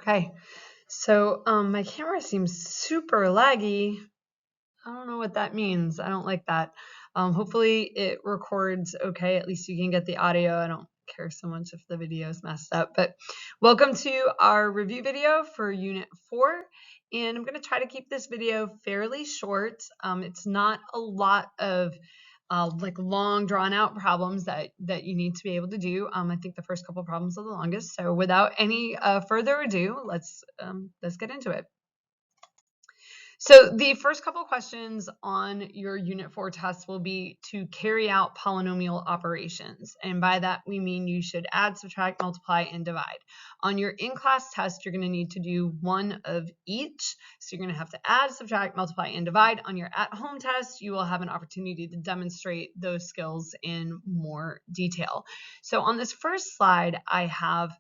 Okay, so my camera seems super laggy. I don't know what that means. I don't like that. Hopefully it records okay. At least you can get the audio. I don't care so much if the video is messed up. But welcome to our review video for Unit 4. And I'm going to try to keep this video fairly short. It's not a lot of like long drawn out problems that you need to be able to do. I think the first couple problems are the longest. So without any further ado, let's get into it. So the first couple questions on your Unit 4 test will be to carry out polynomial operations. And by that, we mean you should add, subtract, multiply, and divide. On your in-class test, you're going to need to do one of each. So you're going to have to add, subtract, multiply, and divide. On your at-home test, you will have an opportunity to demonstrate those skills in more detail. So on this first slide, I have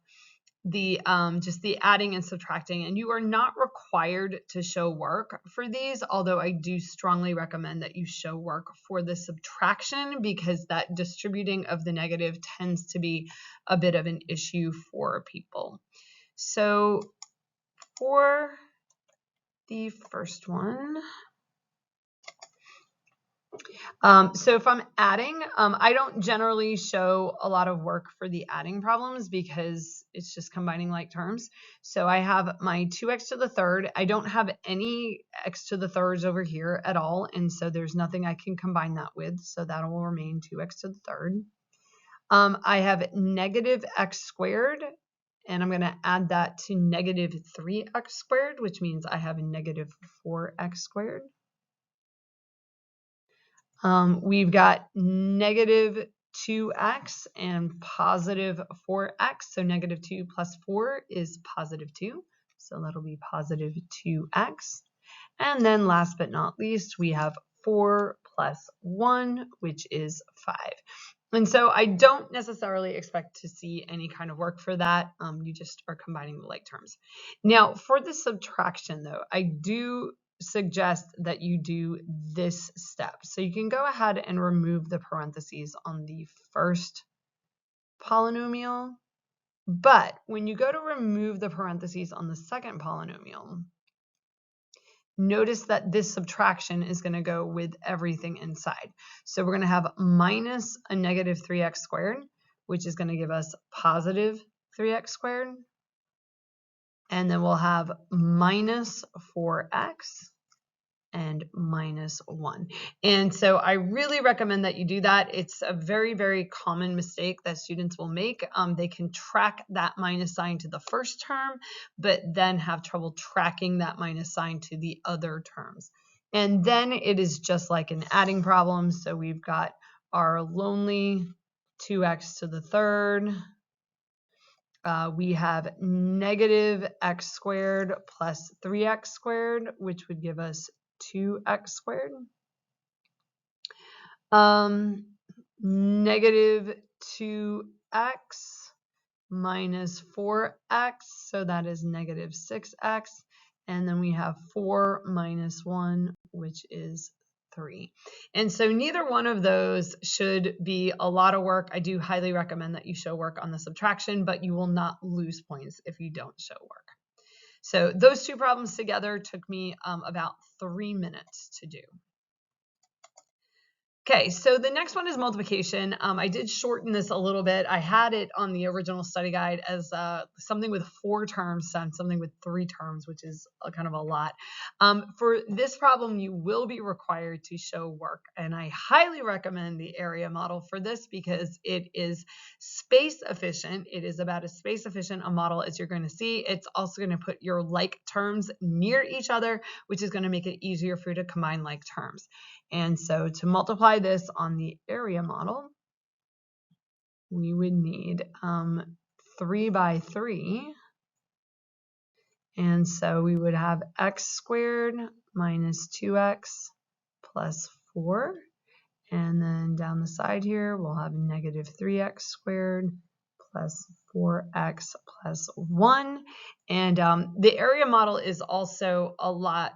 the just the adding and subtracting, and you are not required to show work for these, although I do strongly recommend that you show work for the subtraction because that distributing of the negative tends to be a bit of an issue for people. So for the first one, so if I'm adding, I don't generally show a lot of work for the adding problems because it's just combining like terms. So I have my 2x to the third. I don't have any x to the thirds over here at all. And so there's nothing I can combine that with. So that will remain 2x to the third. I have negative x squared. And I'm going to add that to negative 3x squared, which means I have a negative 4x squared. We've got negative 2x and positive 4x. So negative 2 plus 4 is positive 2. So that'll be positive 2x. And then last but not least, we have 4 plus 1, which is 5. And so I don't necessarily expect to see any kind of work for that. You just are combining the like terms. Now, for the subtraction, though, I do suggest that you do this step. So you can go ahead and remove the parentheses on the first polynomial. But when you go to remove the parentheses on the second polynomial, notice that this subtraction is going to go with everything inside. So we're going to have minus a negative 3x squared, which is going to give us positive 3x squared. And then we'll have minus 4x and minus 1. And so I really recommend that you do that. It's a very, very common mistake that students will make. They can track that minus sign to the first term, but then have trouble tracking that minus sign to the other terms. And then it is just like an adding problem. So we've got our lonely 2x to the third. We have negative x squared plus 3x squared, which would give us 2x squared. Negative 2x minus 4x, so that is negative 6x. And then we have 4 minus 1, which is 3. And so neither one of those should be a lot of work. I do highly recommend that you show work on the subtraction, but you will not lose points if you don't show work. So those two problems together took me about 3 minutes to do. Okay, so the next one is multiplication. I did shorten this a little bit. I had it on the original study guide as something with 4 terms and something with 3 terms, which is kind of a lot. For this problem, you will be required to show work, and I highly recommend the area model for this because it is space efficient. It is about as space efficient a model as you're going to see. It's also going to put your like terms near each other, which is going to make it easier for you to combine like terms. And so to multiply this on the area model, we would need 3 by 3. And so we would have x squared minus 2x plus 4. And then down the side here, we'll have negative 3x squared plus 4x plus 1. And the area model is also a lot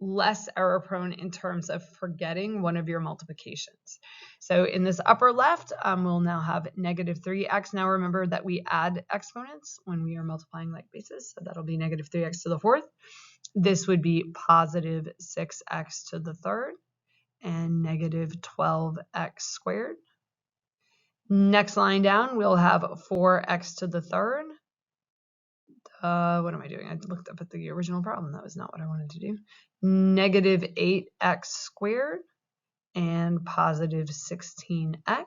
less error prone in terms of forgetting one of your multiplications. So in this upper left, we'll now have negative 3x. Now remember that we add exponents when we are multiplying like bases, so that'll be negative 3x to the fourth. This would be positive 6x to the third and negative 12x squared. Next line down, we'll have 4x to the third. What am I doing? I looked up at the original problem. That was not what I wanted to do. Negative 8x squared and positive 16x.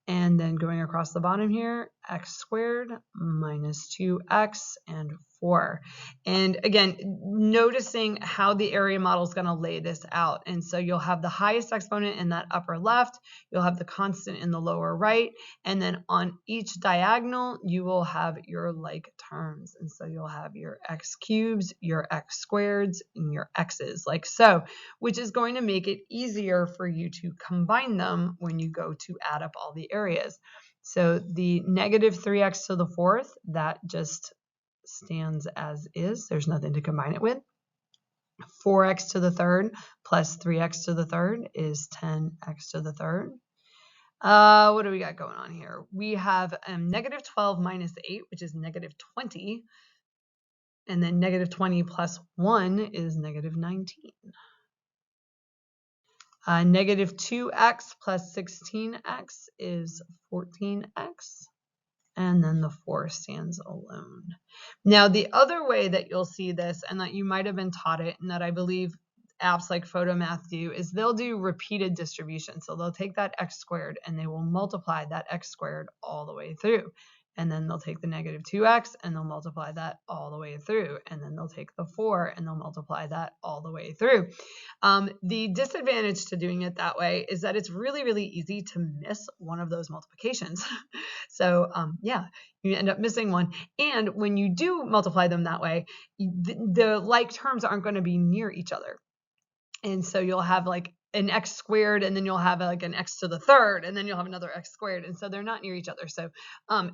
And then going across the bottom here, x squared minus 2x and 4. And again, noticing how the area model is going to lay this out. And so you'll have the highest exponent in that upper left, you'll have the constant in the lower right, and then on each diagonal, you will have your like terms. And so you'll have your x cubes, your x squareds, and your x's, like so, which is going to make it easier for you to combine them when you go to add up all the areas. So the negative 3x to the fourth, that just stands as is. There's nothing to combine it with. 4x to the third plus 3x to the third is 10x to the third. What do we got going on here? We have negative 12 minus 8, which is negative 20. And then negative 20 plus 1 is negative 19. Negative 2x plus 16x is 14x. And then the 4 stands alone. Now, the other way that you'll see this, and that you might have been taught it, and that I believe apps like Photomath do, is they'll do repeated distribution. So they'll take that x squared and they will multiply that x squared all the way through. And then they'll take the negative 2x and they'll multiply that all the way through. And then they'll take the 4 and they'll multiply that all the way through. The disadvantage to doing it that way is that it's really, really easy to miss one of those multiplications. So yeah, you end up missing one. And when you do multiply them that way, the like terms aren't going to be near each other. And so you'll have like an x squared, and then you'll have like an x to the third, and then you'll have another x squared. And so they're not near each other. So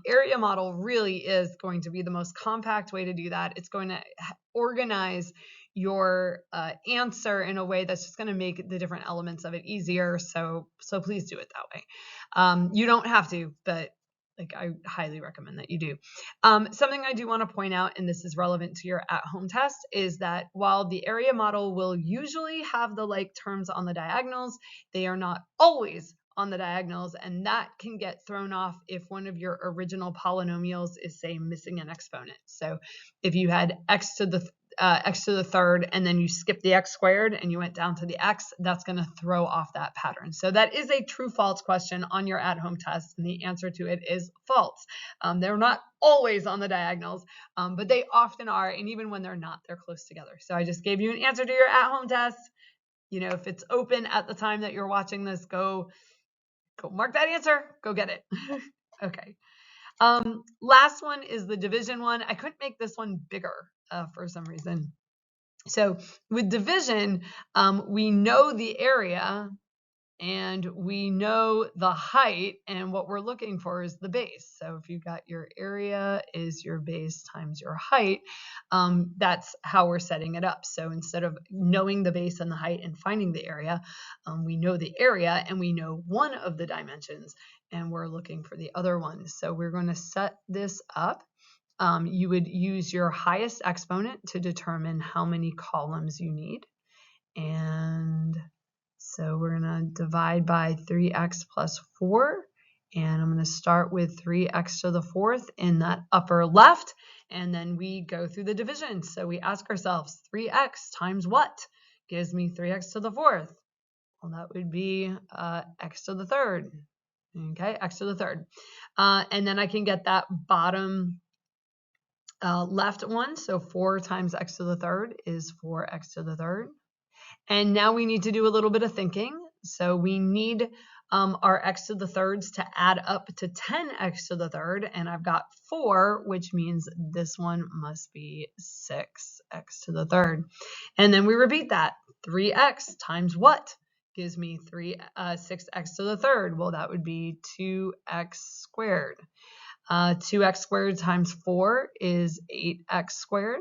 area model really is going to be the most compact way to do that. It's going to organize your answer in a way that's just going to make the different elements of it easier. So please do it that way. You don't have to, but like I highly recommend that you do. Something I do want to point out, and this is relevant to your at-home test, is that while the area model will usually have the like terms on the diagonals, they are not always on the diagonals, and that can get thrown off if one of your original polynomials is, say, missing an exponent. So if you had x to the third, and then you skip the x squared and you went down to the x, that's going to throw off that pattern. So that is a true-false question on your at-home test, and the answer to it is false. They're not always on the diagonals, but they often are, and even when they're not, they're close together. So I just gave you an answer to your at-home test. You know, if it's open at the time that you're watching this, go mark that answer, go get it. Okay. Last one is the division one. I couldn't make this one bigger for some reason. So with division, we know the area and we know the height, and what we're looking for is the base. So if you got your area is your base times your height, that's how we're setting it up. So instead of knowing the base and the height and finding the area, we know the area and we know one of the dimensions, and we're looking for the other one. So we're going to set this up. You would use your highest exponent to determine how many columns you need. And so we're going to divide by 3x plus 4. And I'm going to start with 3x to the fourth in that upper left. And then we go through the division. So we ask ourselves, 3x times what gives me 3x to the fourth? Well, that would be x to the third. Okay, x to the third. And then I can get that bottom left one. So 4 times x to the third is 4x to the third. And now we need to do a little bit of thinking. So we need our x to the thirds to add up to 10x to the third. And I've got 4, which means this one must be 6x to the third. And then we repeat that. 3x times what gives me 6x to the third? Well, that would be 2x squared. 2x squared times 4 is 8x squared.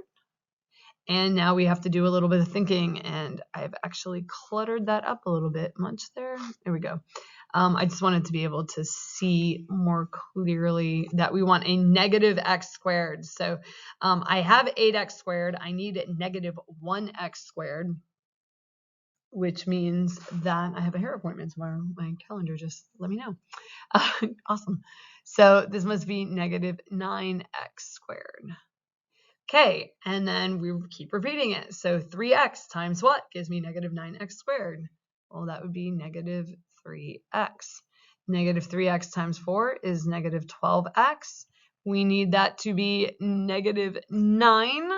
And now we have to do a little bit of thinking, and I've actually cluttered that up a little bit. Much there. There we go. I just wanted to be able to see more clearly that we want a negative x squared. So I have 8x squared. I need negative 1x squared, which means that I have a hair appointment tomorrow. My calendar just let me know. Awesome. So this must be negative 9x squared. Okay, and then we keep repeating it. So 3x times what gives me negative 9x squared? Well, that would be negative 3x. Negative 3x times 4 is negative 12x. We need that to be negative 9,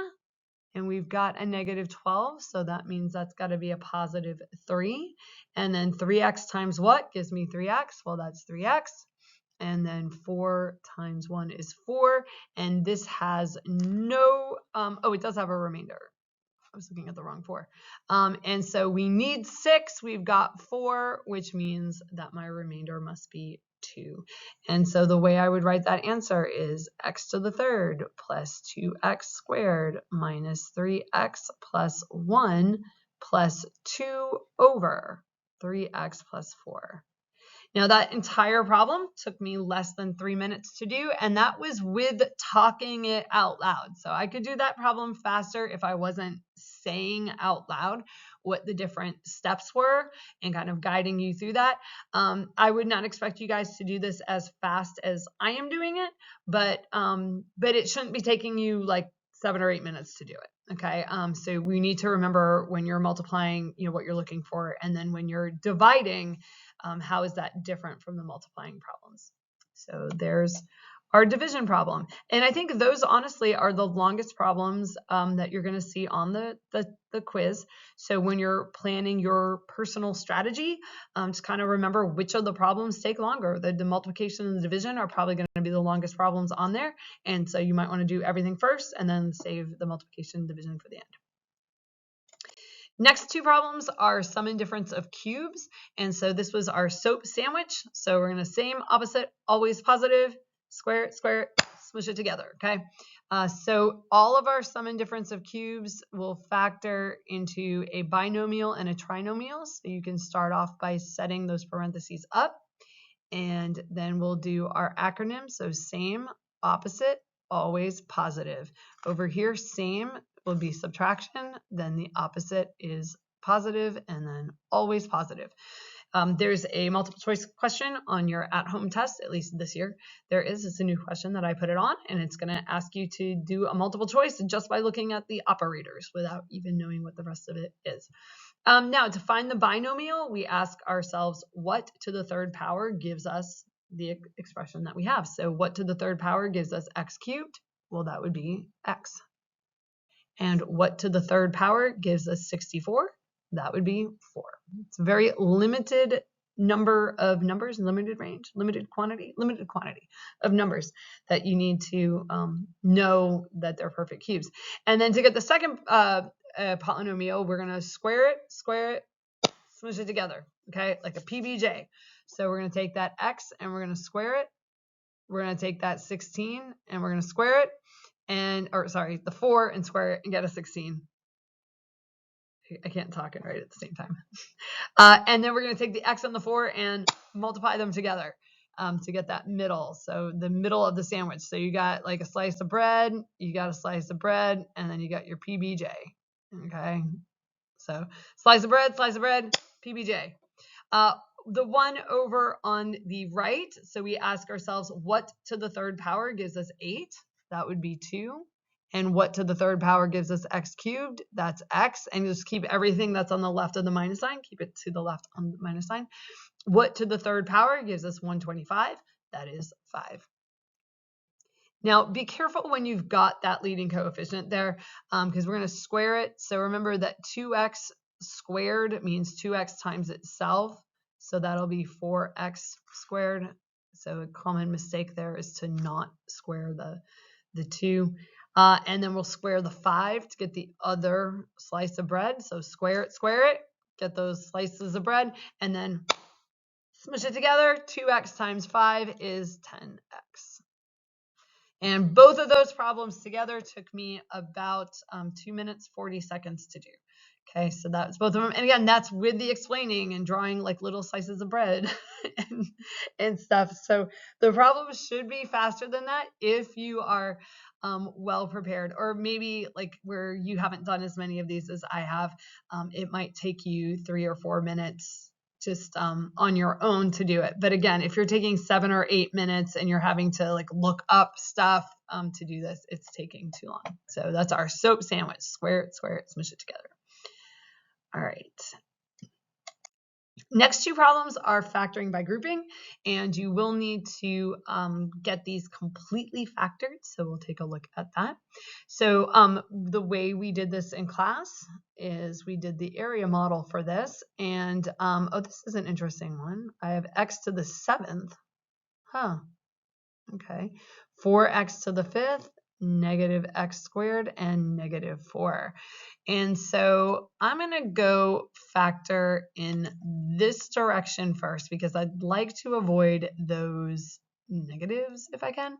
and we've got a negative 12, so that means that's got to be a positive 3. And then 3x times what gives me 3x? Well, that's 3x. And then 4 times 1 is 4, and this has no, oh, it does have a remainder. I was looking at the wrong 4. And so we need 6, we've got 4, which means that my remainder must be 2. And so the way I would write that answer is x to the third plus 2x squared minus 3x plus 1 plus 2 over 3x plus 4. Now that entire problem took me less than 3 minutes to do, and that was with talking it out loud. So I could do that problem faster if I wasn't saying out loud what the different steps were and kind of guiding you through that. I would not expect you guys to do this as fast as I am doing it, but it shouldn't be taking you like 7 or 8 minutes to do it. Okay, so we need to remember when you're multiplying, what you're looking for, and then when you're dividing, how is that different from the multiplying problems? So there's our division problem. And I think those honestly are the longest problems that you're going to see on the quiz. So when you're planning your personal strategy, just kind of remember which of the problems take longer. The multiplication and the division are probably going to be the longest problems on there. And so you might want to do everything first and then save the multiplication and division for the end. Next two problems are sum and difference of cubes. And so this was our soap sandwich. So we're going to same, opposite, always positive, square it, smush it together, okay? So all of our sum and difference of cubes will factor into a binomial and a trinomial. So you can start off by setting those parentheses up. And then we'll do our acronym. So same, opposite, always positive. Over here, same will be subtraction, then the opposite is positive, and then always positive. There's a multiple choice question on your at-home test, at least this year. It's a new question that I put it on, and it's going to ask you to do a multiple choice just by looking at the operators without even knowing what the rest of it is. Now, to find the binomial, we ask ourselves what to the third power gives us the expression that we have. So what to the third power gives us x cubed? Well, that would be x. And what to the third power gives us 64? That would be 4. It's a very limited number of numbers, limited range, limited quantity of numbers that you need to know that they're perfect cubes. And then to get the second polynomial, we're going to square it, smush it together, okay, like a PBJ. So we're going to take that x and we're going to square it. We're going to take that 16 and we're going to square it. The 4 and square it and get a 16. I can't talk and write at the same time. And then we're going to take the x and the 4 and multiply them together to get that middle. So the middle of the sandwich. So you got like a slice of bread, and then you got your PBJ. Okay. So slice of bread, PBJ. The one over on the right, so we ask ourselves what to the third power gives us 8? That would be 2. And what to the third power gives us x cubed? That's x. And just keep everything that's on the left of the minus sign. Keep it to the left on the minus sign. What to the third power gives us 125? That is 5. Now, be careful when you've got that leading coefficient there because we're going to square it. So remember that 2x squared means 2x times itself. So that'll be 4x squared. So a common mistake there is to not square the 2. And then we'll square the 5 to get the other slice of bread. So square it, get those slices of bread, and then smush it together. 2x times 5 is 10x. And both of those problems together took me about 2 minutes, 40 seconds to do. Okay, so that's both of them. And again, that's with the explaining and drawing like little slices of bread and stuff. So the problem should be faster than that if you are well prepared, or maybe like where you haven't done as many of these as I have. It might take you 3 or 4 minutes just on your own to do it. But again, if you're taking 7 or 8 minutes and you're having to like look up stuff to do this, it's taking too long. So that's our soap sandwich. Square it, smush it together. All right. Next two problems are factoring by grouping, and you will need to get these completely factored. So we'll take a look at that. So the way we did this in class is we did the area model for this. And oh, this is an interesting one. I have x to the 7th. Huh. Okay. 4x to the 5th, negative x squared, and negative 4. And so I'm going to go factor in this direction first because I'd like to avoid those negatives if I can.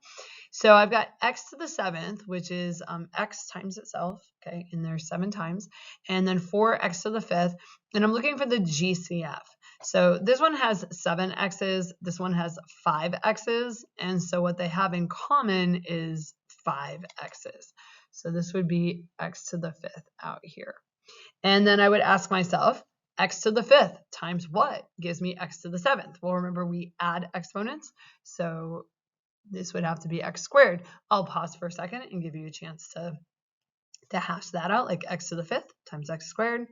So I've got x to the 7th, which is x times itself, okay, in there 7 times, and then 4x to the 5th, and I'm looking for the GCF. So this one has 7 x's, this one has 5 x's, and so what they have in common is 5 x's. So this would be x to the 5th out here. And then I would ask myself, x to the 5th times what gives me x to the 7th? Well, remember we add exponents, so this would have to be x squared. I'll pause for a second and give you a chance to hash that out, like x to the 5th times x squared,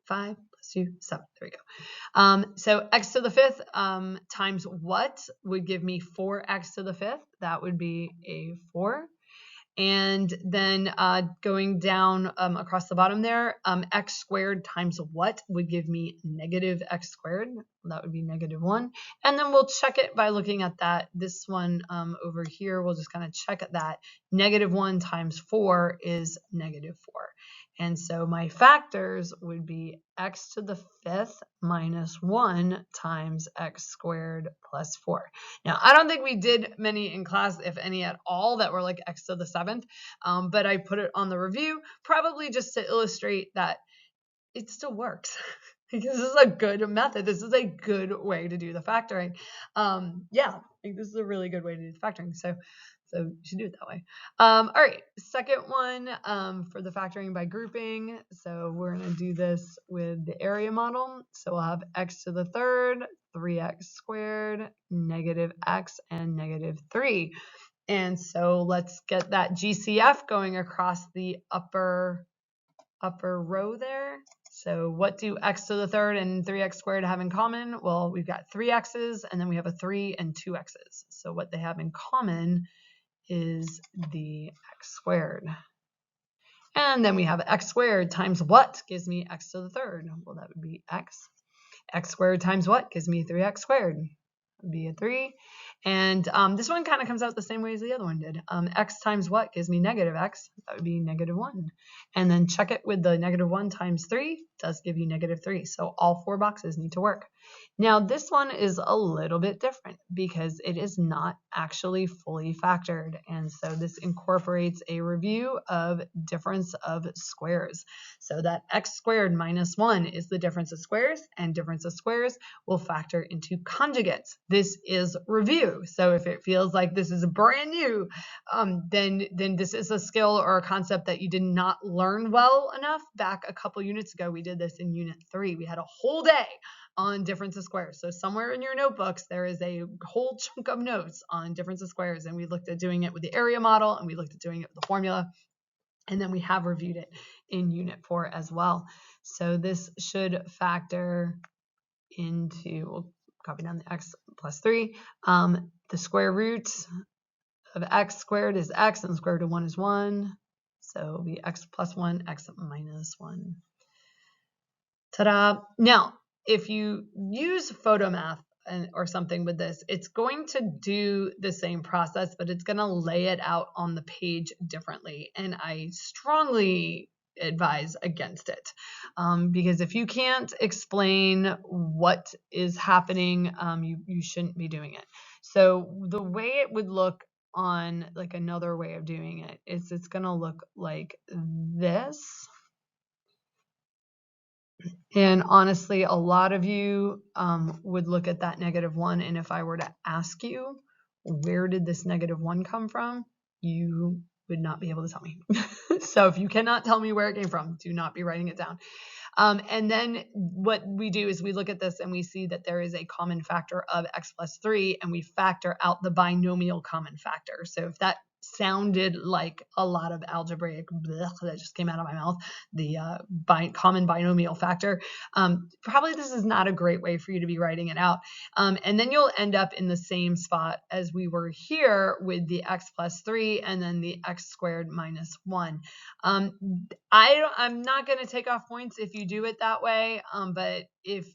5 plus 2, 7. There we go. So x to the 5th times what would give me 4x to the 5th? That would be a 4. And then going down across the bottom there, x squared times what would give me negative x squared? That would be negative 1. And then we'll check it by looking at that. This one over here, we'll just kind of check at that. Negative 1 times 4 is negative 4. And so my factors would be x to the 5th minus 1 times x squared plus 4. Now, I don't think we did many in class, if any at all, that were like x to the 7th, but I put it on the review, probably just to illustrate that it still works. This is a good method. This is a good way to do the factoring. Yeah, this is a really good way to do the factoring. So you should do it that way. All right, second one for the factoring by grouping. So we're going to do this with the area model. So we'll have x to the 3rd, 3x squared, negative x, and negative 3. And so let's get that GCF going across the upper row there. So what do x to the 3rd and 3x squared have in common? Well, we've got 3 x's, and then we have a 3 and 2 x's. So what they have in common is the x squared. And then we have x squared times what gives me x to the 3rd? Well, that would be x. X squared times what gives me 3x squared? That would be a 3. And this one kind of comes out the same way as the other one did. X times what gives me negative x? That would be negative 1. And then check it with the negative 1 times 3 does give you negative 3. So all 4 boxes need to work. Now this one is a little bit different because it is not actually fully factored. And so this incorporates a review of difference of squares. So that x squared minus 1 is the difference of squares, and difference of squares will factor into conjugates. This is review. So if it feels like this is brand new, then this is a skill or a concept that you did not learn well enough. Back a couple units ago, we did this in unit 3. We had a whole day on difference of squares. So somewhere in your notebooks, there is a whole chunk of notes on difference of squares. And we looked at doing it with the area model, and we looked at doing it with the formula. And then we have reviewed it in unit 4 as well. So this should factor into, we'll copy down the x plus 3. The square root of x squared is x, and the square root of 1 is 1. So it'll be x plus 1, x minus 1. Ta-da! Now, if you use Photomath or something with this, it's going to do the same process, but it's going to lay it out on the page differently. And I strongly advise against it because if you can't explain what is happening, you shouldn't be doing it. So the way it would look on like another way of doing it is it's going to look like this. And honestly, a lot of you would look at that -1, and if I were to ask you, where did this -1 come from? You would not be able to tell me. So if you cannot tell me where it came from, do not be writing it down. And then what we do is we look at this and we see that there is a common factor of x plus 3, and we factor out the binomial common factor. So if that sounded like a lot of algebraic blech that just came out of my mouth, the common binomial factor, probably this is not a great way for you to be writing it out. And then you'll end up in the same spot as we were here with the x plus 3 and then the x squared minus 1. I'm not going to take off points if you do it that way, but if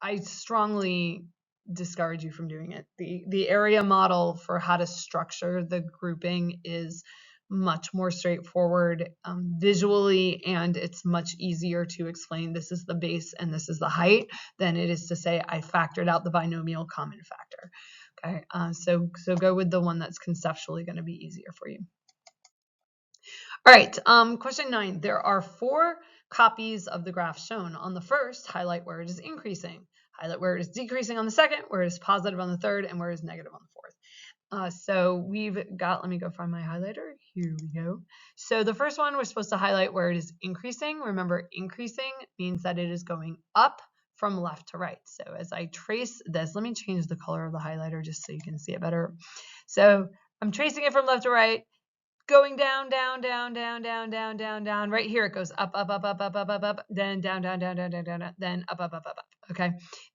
I strongly discourage you from doing it. The area model for how to structure the grouping is much more straightforward visually, and it's much easier to explain this is the base and this is the height than it is to say I factored out the binomial common factor. Okay, so go with the one that's conceptually going to be easier for you. All right, question 9. There are 4 copies of the graph shown. On the first, highlight where it is increasing. Highlight where it is decreasing on the second, where it is positive on the third, and where it is negative on the fourth. So we've got, let me go find my highlighter. Here we go. So the first one, we're supposed to highlight where it is increasing. Remember, increasing means that it is going up from left to right. So as I trace this, let me change the color of the highlighter just so you can see it better. So I'm tracing it from left to right, going down, down, down, down, down, down, down, down. Right here it goes up, up, up, up, up, up, up, up, then down, down, down, down, down, down, then up, up, up, up, up. Okay.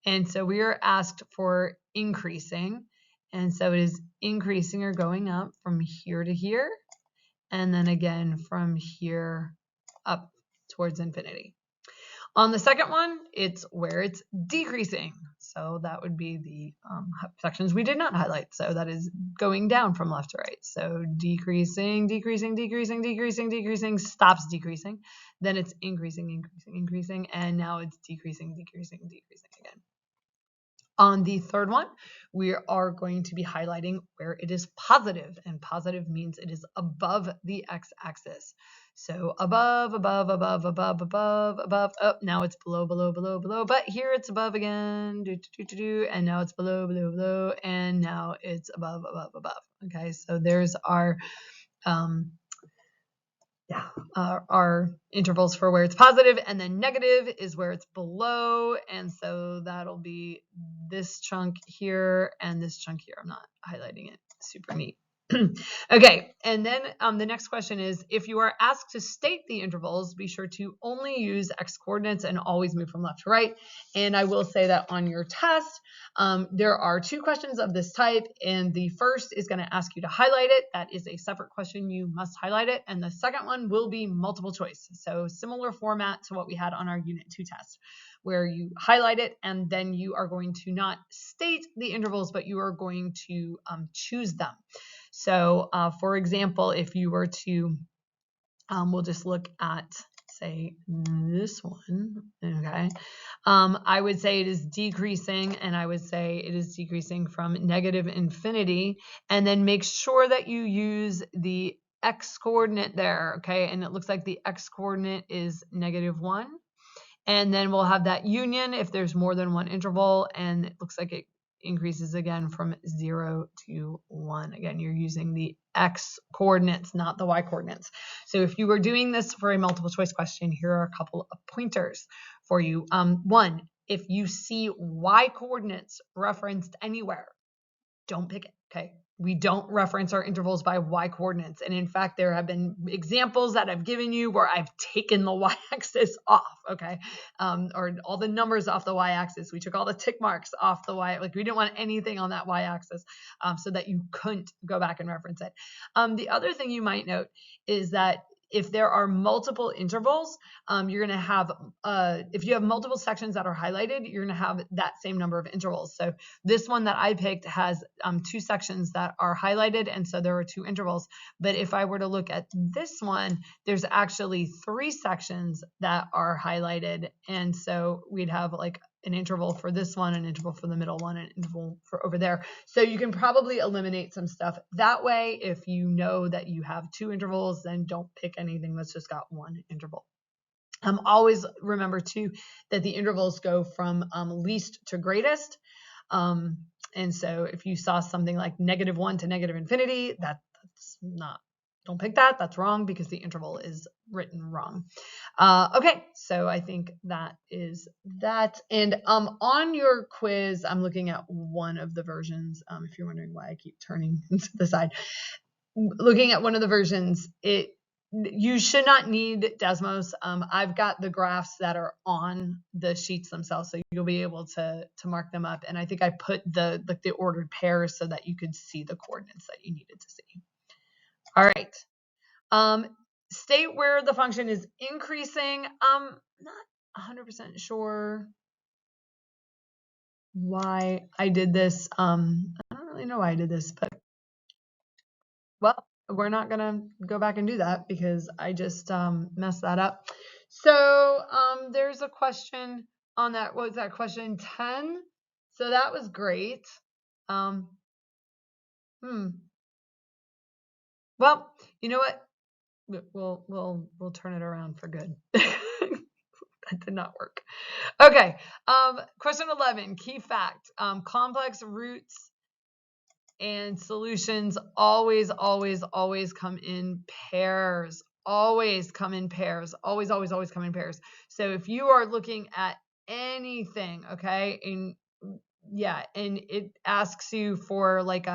And so we are asked for increasing. And so it is increasing or going up from here to here. And then again from here up towards infinity. On the second one, it's where it's decreasing. So that would be the sections we did not highlight. So that is going down from left to right. So decreasing, decreasing, decreasing, decreasing, decreasing, stops decreasing. Then it's increasing, increasing, increasing. And now it's decreasing, decreasing, decreasing again. On the third one, we are going to be highlighting where it is positive, and positive means it is above the x-axis. So above, above, above, above, above, above, up. Now it's below, below, below, below, but here it's above again, and now it's below, below, below, and now it's above, above, above. Okay, so there's our our intervals for where it's positive, and then negative is where it's below, and so that'll be this chunk here and this chunk here. I'm not highlighting it. Super neat. Okay, and then the next question is, if you are asked to state the intervals, be sure to only use x coordinates and always move from left to right. And I will say that on your test, there are 2 questions of this type, and the first is going to ask you to highlight it. That is a separate question. You must highlight it. And the second one will be multiple choice. So similar format to what we had on our Unit 2 test, where you highlight it and then you are going to not state the intervals, but you are going to choose them. So for example, if you were to, we'll just look at, say, this one, okay? I would say it is decreasing, and I would say it is decreasing from negative infinity, and then make sure that you use the x coordinate there, okay? And it looks like the x coordinate is -1. And then we'll have that union if there's more than one interval, and it looks like it increases again from 0 to 1. Again, you're using the x coordinates, not the y coordinates. So if you were doing this for a multiple choice question, here are a couple of pointers for you. 1, if you see y coordinates referenced anywhere, don't pick it, okay? We don't reference our intervals by y coordinates. And in fact, there have been examples that I've given you where I've taken the y-axis off, okay? Or all the numbers off the y-axis. We took all the tick marks off the y, like we didn't want anything on that y-axis so that you couldn't go back and reference it. The other thing you might note is that if there are multiple intervals, you're going to have, if you have multiple sections that are highlighted, you're going to have that same number of intervals. So this one that I picked has 2 sections that are highlighted, and so there are 2 intervals. But if I were to look at this one, there's actually 3 sections that are highlighted, and so we'd have like an interval for this one, an interval for the middle one, an interval for over there. So you can probably eliminate some stuff that way. If you know that you have 2 intervals, then don't pick anything that's just got 1 interval. Always remember too that the intervals go from least to greatest. And so if you saw something like -1 to -infinity, that's not, don't pick that. That's wrong because the interval is written wrong. Okay, so I think that is that. And on your quiz, I'm looking at one of the versions. If you're wondering why I keep turning to the side, looking at one of the versions, you should not need Desmos. I've got the graphs that are on the sheets themselves, so you'll be able to mark them up. And I think I put the ordered pairs so that you could see the coordinates that you needed to see. All right. State where the function is increasing. I'm not 100% sure why I did this. I don't really know why I did this, but well, we're not going to go back and do that because I just messed that up. So there's a question on that. What was that, question 10? So that was great. Well, you know what? We'll turn it around for good. That did not work. Okay. Question 11, key fact. Complex roots and solutions always come in pairs. Always come in pairs. Always come in pairs. So if you are looking at anything, okay, and yeah, and it asks you for like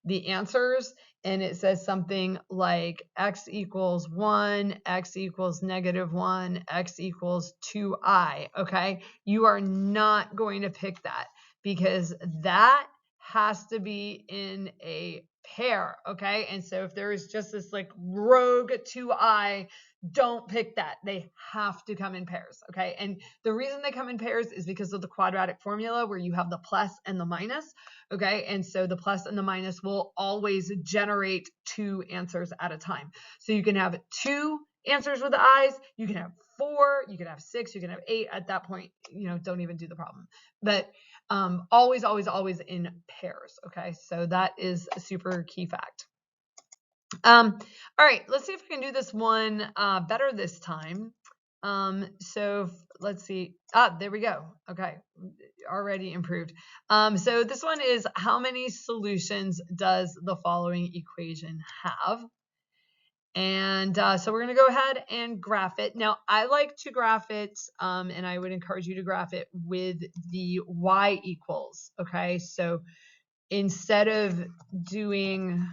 the answers, and it says something like x equals 1, x equals -1, x equals 2i, okay, you are not going to pick that because that has to be in a pair, okay? And so if there is just this like rogue 2i, don't pick that. They have to come in pairs, okay? And the reason they come in pairs is because of the quadratic formula where you have the plus and the minus, okay? And so the plus and the minus will always generate 2 answers at a time. So you can have 2 answers with the i's, you can have 4, you can have 6, you can have 8. At that point, don't even do the problem. But always in pairs, okay? So that is a super key fact. All right, let's see if I can do this one better this time. So let's see. There we go. Okay, already improved. So this one is, how many solutions does the following equation have? And so we're going to go ahead and graph it. Now, I like to graph it, and I would encourage you to graph it with the y equals, okay? So instead of doing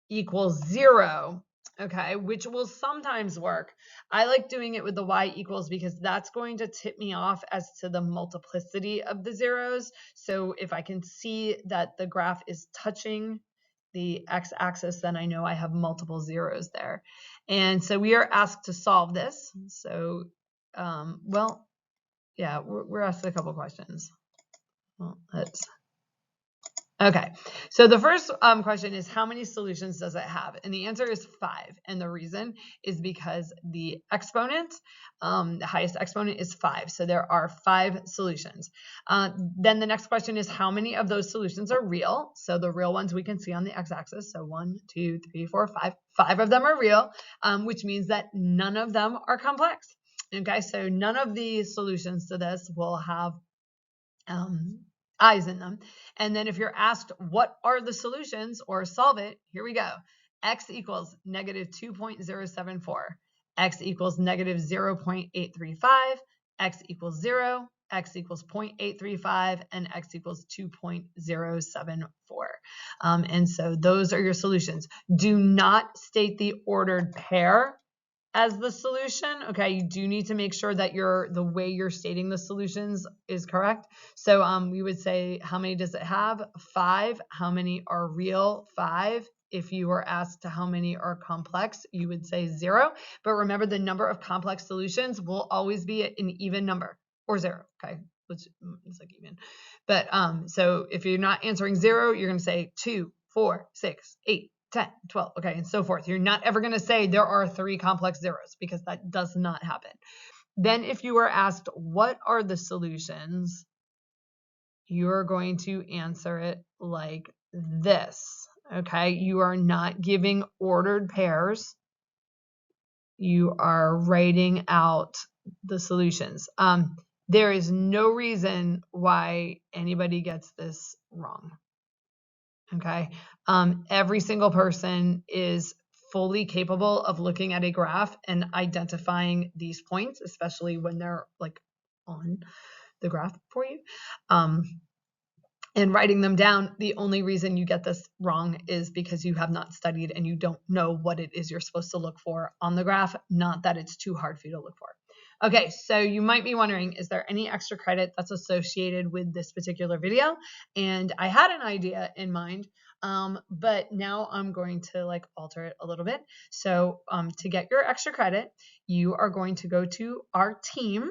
equals 0, okay, which will sometimes work, I like doing it with the y equals because that's going to tip me off as to the multiplicity of the zeros. So if I can see that the graph is touching the x-axis, then I know I have multiple zeros there. And so we are asked to solve this. So, well, yeah, we're asked a couple questions. Well, okay, so the first question is, how many solutions does it have? And the answer is 5. And the reason is because the exponent, the highest exponent is 5. So there are 5 solutions. Then the next question is, how many of those solutions are real? So the real ones we can see on the x-axis. So 1, 2, 3, 4, 5. 5 of them are real, which means that none of them are complex. Okay, so none of the solutions to this will have i's in them. And then if you're asked what are the solutions or solve it, here we go. X equals -2.074, x equals -0.835, x equals 0, x equals 0.835, and x equals 2.074. And so those are your solutions. Do not state the ordered pair as the solution. Okay, you do need to make sure that the way you're stating the solutions is correct. So we would say, how many does it have? 5. How many are real? 5. If you were asked how many are complex, you would say 0. But remember, the number of complex solutions will always be an even number, or 0, okay, which is like even. But so if you're not answering 0, you're going to say 2, 4, 6, 8, 10, 12, okay, and so forth. You're not ever going to say there are 3 complex zeros because that does not happen. Then if you are asked, what are the solutions? You're going to answer it like this, okay? You are not giving ordered pairs. You are writing out the solutions. There is no reason why anybody gets this wrong, okay? Every single person is fully capable of looking at a graph and identifying these points, especially when they're like on the graph for you. And writing them down. The only reason you get this wrong is because you have not studied and you don't know what it is you're supposed to look for on the graph, not that it's too hard for you to look for. Okay, so you might be wondering, is there any extra credit that's associated with this particular video? And I had an idea in mind, but now I'm going to like alter it a little bit. So to get your extra credit, you are going to go to our team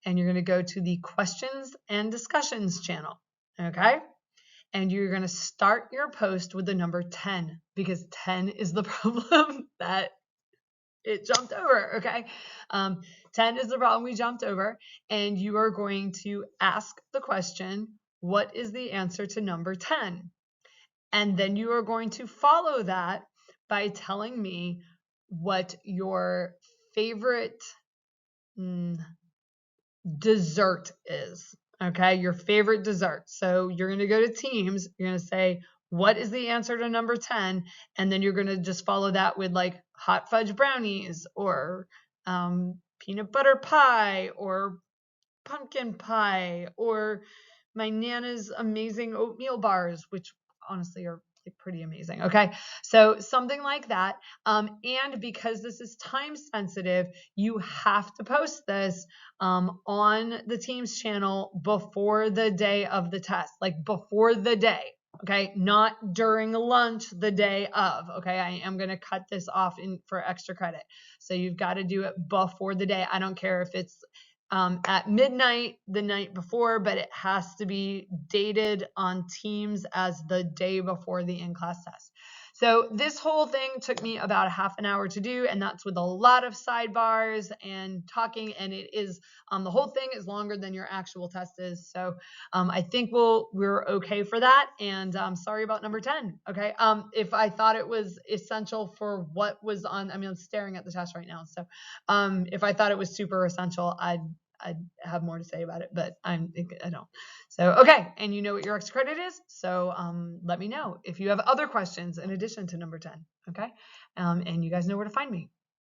and you're going to go to the questions and discussions channel. Okay. And you're going to start your post with the number 10 because 10 is the problem that it jumped over. Okay. 10 is the problem we jumped over. And you are going to ask the question, what is the answer to number 10? And then you are going to follow that by telling me what your favorite dessert is. Okay, your favorite dessert. So you're going to go to teams. You're going to say, what is the answer to number 10? And then you're going to just follow that with like hot fudge brownies or peanut butter pie or pumpkin pie or my Nana's amazing oatmeal bars, which honestly are like pretty amazing. Okay, so something like that. And because this is time sensitive, you have to post this on the Teams channel before the day of the test, like before the day. Okay, not during lunch the day of. Okay, I am going to cut this off for extra credit. So you've got to do it before the day. I don't care if it's at midnight the night before, but it has to be dated on Teams as the day before the in-class test. So this whole thing took me about a half an hour to do, and that's with a lot of sidebars and talking, and it is the whole thing is longer than your actual test is. So I think we're okay for that, and sorry about number 10. Okay, if I thought it was essential for what was on, I mean, I'm staring at the test right now, so if I thought it was super essential, I'd have more to say about it, but I don't. So, okay. And you know what your extra credit is. So let me know if you have other questions in addition to number 10. Okay. And you guys know where to find me.